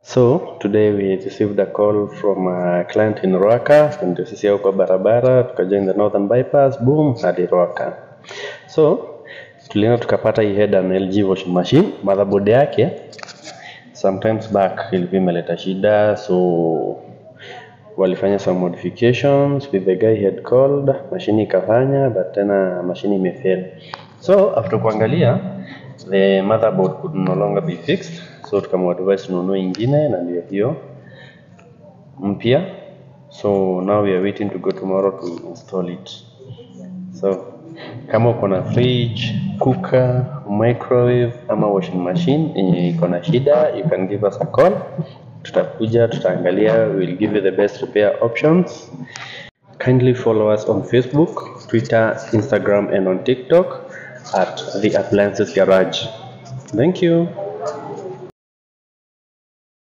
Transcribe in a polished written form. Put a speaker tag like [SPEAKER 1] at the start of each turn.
[SPEAKER 1] So today we received a call from a client in Ruaka, ndio sisi huko barabara tukajoin the northern bypass, boom, hadi Ruaka. So tulienda tukapata hii head an LG washing machine, motherboard yake sometimes back ilikuwa imeleta shida, so walifanya some modifications with the guy he had called, machine ikafanya but tena machine imefail. So after kuangalia the motherboard could no longer be fixed, so tukamwadvise tununue ingine na ndio hiyo mpya. So now we are waiting to go tomorrow to install it. So kama uko na fridge, cooker, microwave ama washing machine yenye iko na shida, you can give us a call. Tutakuja, tutaangalia, we'll give you the best repair options. Kindly follow us on Facebook, Twitter, Instagram and on TikTok at The Appliances Garage. Thank you.